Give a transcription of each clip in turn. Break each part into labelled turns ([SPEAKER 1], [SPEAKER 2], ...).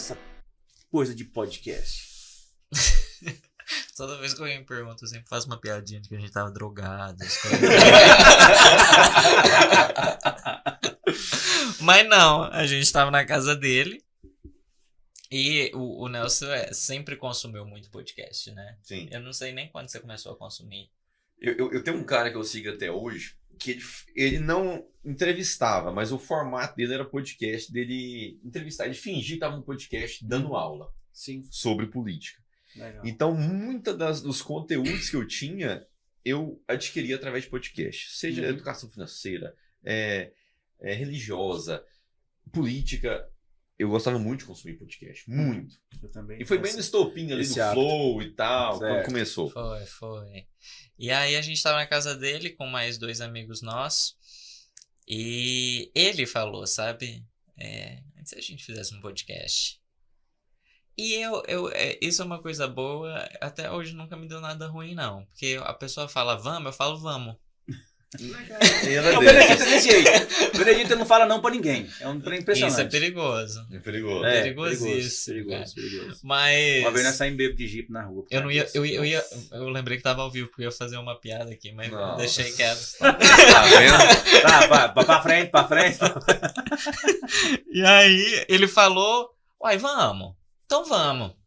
[SPEAKER 1] essa coisa de podcast?
[SPEAKER 2] Toda vez que alguém me pergunta, eu sempre faço uma piadinha de que a gente tava drogado. As coisas. Mas não, a gente tava na casa dele. E o Nelson sempre consumiu muito podcast, né?
[SPEAKER 3] Sim.
[SPEAKER 2] Eu não sei nem quando você começou a consumir.
[SPEAKER 3] Eu tenho um cara que eu sigo até hoje, que ele não entrevistava, mas o formato dele era podcast, dele entrevistar. Ele fingia que estava no podcast dando aula sobre política.
[SPEAKER 1] Legal.
[SPEAKER 3] Então, muitos dos conteúdos que eu tinha, eu adquiri através de podcast. Seja educação financeira, religiosa, política. Eu gostava muito de consumir podcast. Muito.
[SPEAKER 1] Eu também.
[SPEAKER 3] E foi bem no estopim ali do Flow e tal, quando começou.
[SPEAKER 2] Foi. E aí a gente tava na casa dele com mais 2 amigos nossos. E ele falou, sabe? Se a gente fizesse um podcast. E isso é uma coisa boa. Até hoje nunca me deu nada ruim, não. Porque a pessoa fala vamos, eu falo vamos.
[SPEAKER 1] O Benedito é desse jeito. O Benedito não fala não pra ninguém. É um trem impressionante.
[SPEAKER 2] Isso é perigoso.
[SPEAKER 3] É perigoso.
[SPEAKER 2] Perigosíssimo.
[SPEAKER 1] Perigoso.
[SPEAKER 2] Mas
[SPEAKER 1] uma vez nós saímos bêbado de Jeep na rua.
[SPEAKER 2] Eu lembrei que tava ao vivo, porque eu ia fazer uma piada aqui, mas
[SPEAKER 3] Nossa.
[SPEAKER 2] deixei quieto.
[SPEAKER 3] Tá vendo?
[SPEAKER 1] Tá, pra frente.
[SPEAKER 2] E aí ele falou, uai, vamos. Então vamos.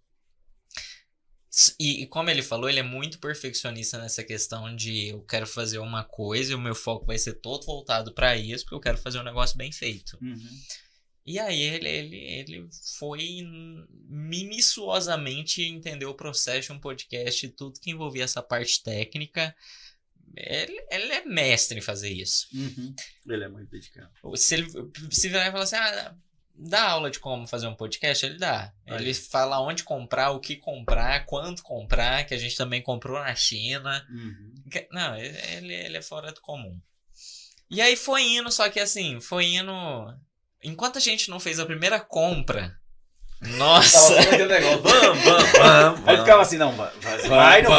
[SPEAKER 2] E como ele falou, ele é muito perfeccionista nessa questão de eu quero fazer uma coisa e o meu foco vai ser todo voltado para isso, porque eu quero fazer um negócio bem feito. E aí ele foi minuciosamente entender o processo de um podcast, tudo que envolvia essa parte técnica. Ele é mestre em fazer isso.
[SPEAKER 1] Ele é muito dedicado.
[SPEAKER 2] Se ele se virar e falar assim, dá aula de como fazer um podcast, ele dá. Ele fala onde comprar, o que comprar, quanto comprar, que a gente também comprou na China. Não, ele é fora do comum. E aí foi indo, só que assim, enquanto a gente não fez a primeira compra, nossa!
[SPEAKER 3] Vamos.
[SPEAKER 1] Aí ficava assim, não, vai, não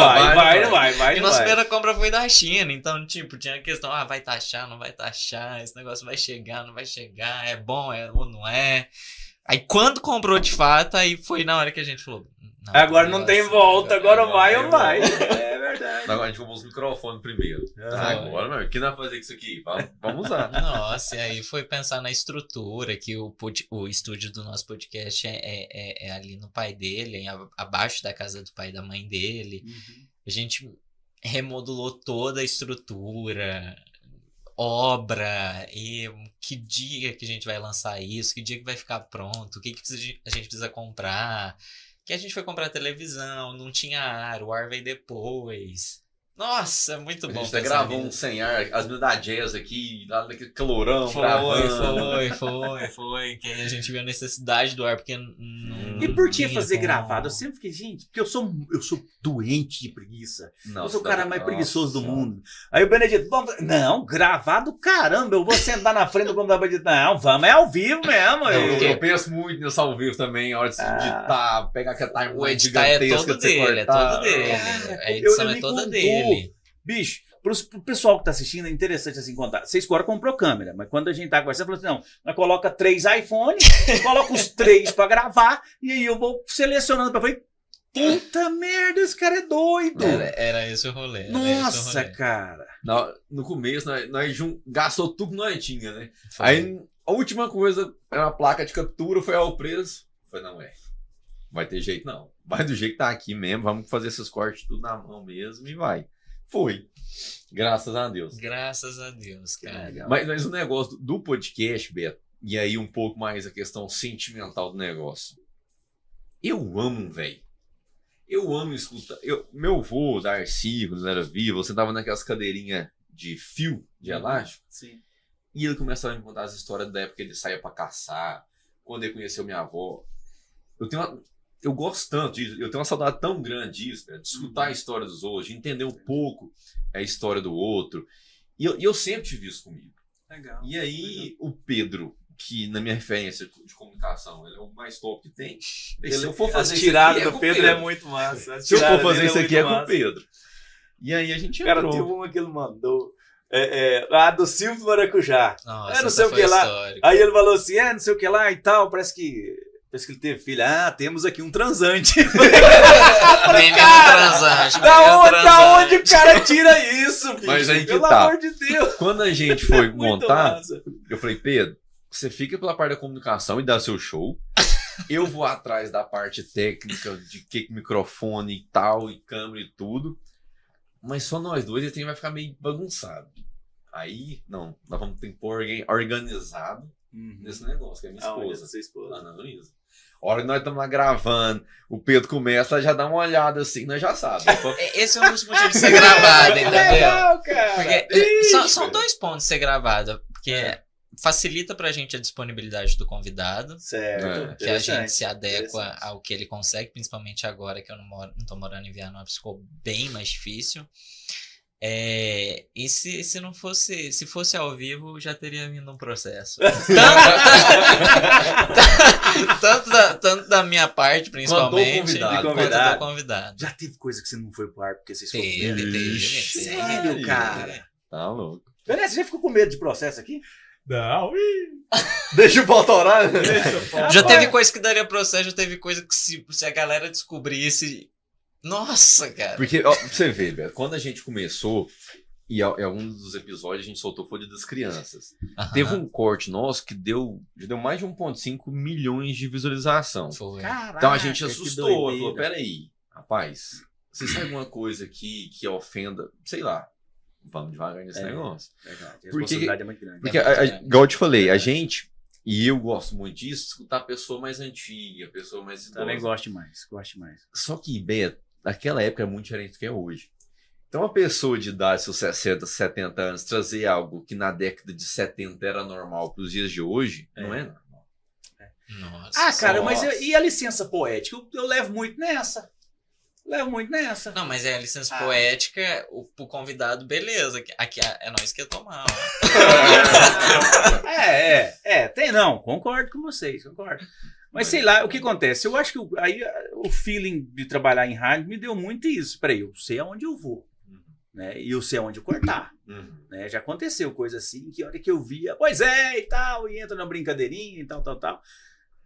[SPEAKER 1] vai.
[SPEAKER 2] E nossa primeira compra foi da China, então, tipo, tinha a questão, vai taxar, não vai taxar, esse negócio vai chegar, não vai chegar, é bom ou não é. Aí quando comprou de fato, aí foi na hora que a gente falou,
[SPEAKER 1] agora não tem volta, agora vai ou não vai. É verdade.
[SPEAKER 3] Agora a gente comprou os microfones primeiro. Agora, meu, que nós vamos fazer com isso aqui? Vamos usar.
[SPEAKER 2] Nossa, e aí foi pensar na estrutura, que o estúdio do nosso podcast é ali no pai dele, abaixo da casa do pai e da mãe dele. A gente remodulou toda a estrutura, obra, e que dia que a gente vai lançar isso, que dia que vai ficar pronto, o que a gente precisa comprar. Que a gente foi comprar televisão, não tinha ar, o ar veio depois. Nossa, muito bom.
[SPEAKER 3] A gente gravou um sem ar, as meninas da Jazz aqui, lá daquele calorão.
[SPEAKER 2] Foi. Que a gente viu a necessidade do ar, porque não.
[SPEAKER 1] E por que fazer gravado? Eu sempre fiquei, gente, porque eu sou doente de preguiça. Eu sou o cara mais preguiçoso do mundo. Aí o Benedito, não, gravado, caramba, eu vou sentar na frente do computador e não, vamos, é ao vivo mesmo.
[SPEAKER 3] Eu penso muito nisso ao vivo também, a hora de se editar, pegar aquela timeline
[SPEAKER 2] o editar é todo dele, A edição é toda dele.
[SPEAKER 1] Bicho, pro pessoal que tá assistindo, é interessante assim contar. Vocês agora comprou câmera, mas quando a gente tá conversando, falou assim, não, nós coloca 3 iPhones, coloca os 3 pra gravar, e aí eu vou selecionando pra ver. Puta merda, esse cara é doido.
[SPEAKER 2] Era esse o rolê.
[SPEAKER 1] Nossa, cara.
[SPEAKER 3] No começo, nós gastou tudo que nós tinha, né? Aí, a última coisa, era uma placa de captura, foi ao preço. Falei, não, vai ter jeito não. Vai do jeito que tá aqui mesmo, vamos fazer esses cortes tudo na mão mesmo e vai. Foi. Graças a Deus.
[SPEAKER 2] Graças a Deus, cara.
[SPEAKER 3] Mas o negócio do podcast, Beto, e aí um pouco mais a questão sentimental do negócio. Eu amo, velho. Eu amo escutar. Meu avô, Darcy, quando era vivo, você tava naquelas cadeirinhas de fio, de elástico.
[SPEAKER 1] Sim.
[SPEAKER 3] E ele começava a me contar as histórias da época que ele saía pra caçar, quando ele conheceu minha avó. Eu gosto tanto disso, eu tenho uma saudade tão grande disso, de escutar a história dos outros, de entender um pouco a história do outro. E eu sempre tive isso comigo.
[SPEAKER 1] Legal.
[SPEAKER 3] E aí, o Pedro, que na minha referência de comunicação, ele é o mais top que tem. Se eu for fazer isso
[SPEAKER 1] tirada
[SPEAKER 3] aqui,
[SPEAKER 1] do Pedro é muito massa.
[SPEAKER 3] Se eu for fazer isso aqui, é com o Pedro. E aí a gente
[SPEAKER 1] entrou. Cara, teve uma que ele mandou. Do Silvio do Maracujá.
[SPEAKER 2] Nossa,
[SPEAKER 1] não sei o que lá. Aí ele falou assim, não sei o que lá e tal, parece que Parece que ele teve filho. Temos aqui um transante.
[SPEAKER 2] Menino transante.
[SPEAKER 1] Da onde o cara tira isso, bicho?
[SPEAKER 3] Mas aí que
[SPEAKER 1] Pelo
[SPEAKER 3] tá.
[SPEAKER 1] amor de Deus.
[SPEAKER 3] Quando a gente foi
[SPEAKER 1] Muito
[SPEAKER 3] montar,
[SPEAKER 1] massa.
[SPEAKER 3] eu falei, Pedro, você fica pela parte da comunicação e dá seu show. Eu vou atrás da parte técnica, de que microfone e tal, e câmera e tudo. Mas só nós dois, esse trem vai ficar meio bagunçado. Aí, não, nós vamos ter que pôr alguém organizado nesse negócio, que é minha esposa.
[SPEAKER 1] Sua esposa.
[SPEAKER 3] Ana Luísa. A hora que nós estamos lá gravando, o Pedro começa, ela já dá uma olhada assim, nós já sabemos.
[SPEAKER 2] Esse é um dos motivos de ser gravado, entendeu?
[SPEAKER 1] Legal, cara.
[SPEAKER 2] Porque são 2 pontos de ser gravado. Porque facilita pra gente a disponibilidade do convidado.
[SPEAKER 1] Certo.
[SPEAKER 2] Que a gente se adequa ao que ele consegue, principalmente agora que eu não tô morando em Vianópolis, ficou bem mais difícil. E se não fosse, se fosse ao vivo, já teria vindo um processo. Tanto da minha parte, principalmente, quanto do convidado.
[SPEAKER 1] Já teve coisa que você não foi pro ar porque vocês
[SPEAKER 2] Teve.
[SPEAKER 1] Sério, cara?
[SPEAKER 3] Tá louco.
[SPEAKER 1] Beleza, você já ficou com medo de processo aqui?
[SPEAKER 3] Não. Deixa o pau torar.
[SPEAKER 2] Já teve coisa que daria processo, já teve coisa que se a galera descobrisse... Nossa, cara.
[SPEAKER 3] Porque, ó, pra você ver, Beto, quando a gente começou, e em alguns dos episódios a gente soltou Folha das Crianças, teve um corte nosso que já deu mais de 1,5 milhões de visualização.
[SPEAKER 2] Foi.
[SPEAKER 1] Caraca,
[SPEAKER 3] Então a gente assustou,
[SPEAKER 1] que
[SPEAKER 3] falou, peraí, rapaz, você sabe alguma coisa que ofenda, sei lá, vamos devagar nesse negócio.
[SPEAKER 1] Verdade, a responsabilidade é muito grande.
[SPEAKER 3] Porque, igual eu te falei, a gente, e eu gosto muito disso, escutar a pessoa mais antiga, a pessoa mais idosa.
[SPEAKER 1] Também gosto demais.
[SPEAKER 3] Só que, Beto, naquela época é muito diferente do que é hoje. Então, uma pessoa de idade, seus 60, 70 anos, trazer algo que na década de 70 era normal para os dias de hoje, não é normal.
[SPEAKER 2] Nossa.
[SPEAKER 1] Cara, mas e a licença poética? Eu levo muito nessa.
[SPEAKER 2] Não, mas a licença poética, pro convidado, beleza. Aqui é nós que ia tomar.
[SPEAKER 1] Concordo com vocês, concordo. Mas sei lá, o que acontece? Eu acho que aí o feeling de trabalhar em rádio me deu muito isso. Peraí, eu sei aonde eu vou, né? E eu sei aonde eu cortar. Né? Já aconteceu coisa assim, que a hora que eu via, pois é, e tal, e entra na brincadeirinha e tal.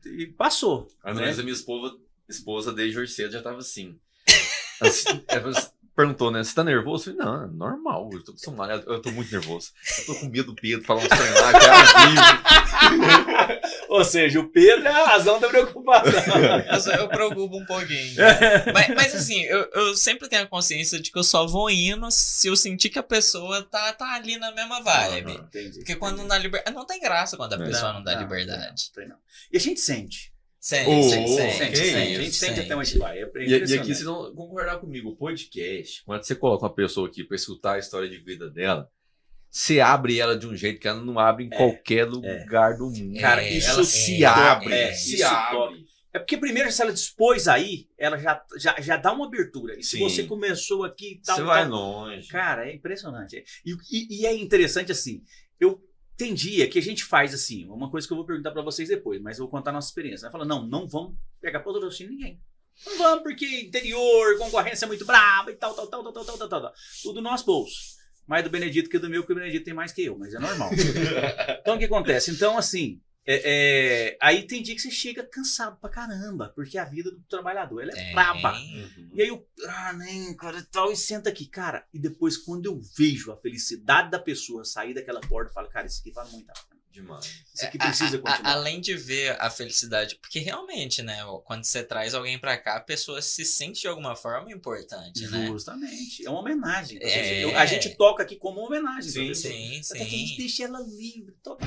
[SPEAKER 1] E passou.
[SPEAKER 3] A Andresa, minha esposa, desde hoje cedo já tava assim. Ela perguntou, né? Você tá nervoso? Eu falei, não, é normal, eu tô acostumado, eu tô muito nervoso. Eu tô com medo do Pedro falar uns trem lá, que é ao vivo.
[SPEAKER 1] Ou seja, o Pedro é a razão da preocupação.
[SPEAKER 2] Eu preocupo um pouquinho. Mas assim, eu sempre tenho a consciência de que eu só vou indo se eu sentir que a pessoa tá ali na mesma vibe.
[SPEAKER 1] Entendi.
[SPEAKER 2] Porque quando não dá liberdade... Não tem graça quando a pessoa não dá liberdade.
[SPEAKER 1] Não. E a gente sente.
[SPEAKER 2] Sente.
[SPEAKER 1] A gente sente até onde vai.
[SPEAKER 3] E aqui vocês vão concordar comigo, o podcast, quando você coloca uma pessoa aqui pra escutar a história de vida dela, você abre ela de um jeito que ela não abre em qualquer lugar do mundo.
[SPEAKER 1] Cara,
[SPEAKER 3] isso
[SPEAKER 1] ela
[SPEAKER 3] se abre.
[SPEAKER 1] Se abre. É porque primeiro, se ela dispôs aí, ela já dá uma abertura. E se você começou aqui e tal...
[SPEAKER 3] Você vai longe.
[SPEAKER 1] Cara, é impressionante. E é interessante assim, tem dia que a gente faz assim, uma coisa que eu vou perguntar pra vocês depois, mas eu vou contar a nossa experiência. Vai falar, não vamos pegar patrocínio ninguém. Não vamos porque interior, concorrência é muito brava e tal. Tudo no nosso bolso. Mais do Benedito que do meu, porque o Benedito tem mais que eu, mas é normal. Então o que acontece? Então assim, aí tem dia que você chega cansado pra caramba, porque a vida do trabalhador, ela é braba. E aí cara, e senta aqui, cara, e depois quando eu vejo a felicidade da pessoa sair daquela porta, eu falo, cara, isso aqui vale muito a pena.
[SPEAKER 3] Demais.
[SPEAKER 1] Isso aqui precisa continuar.
[SPEAKER 2] Além de ver a felicidade, porque realmente, né, quando você traz alguém pra cá, a pessoa se sente de alguma forma importante, né?
[SPEAKER 1] Justamente, é uma homenagem. A gente toca aqui como uma homenagem.
[SPEAKER 2] Sim.
[SPEAKER 1] A gente deixa ela livre, toca.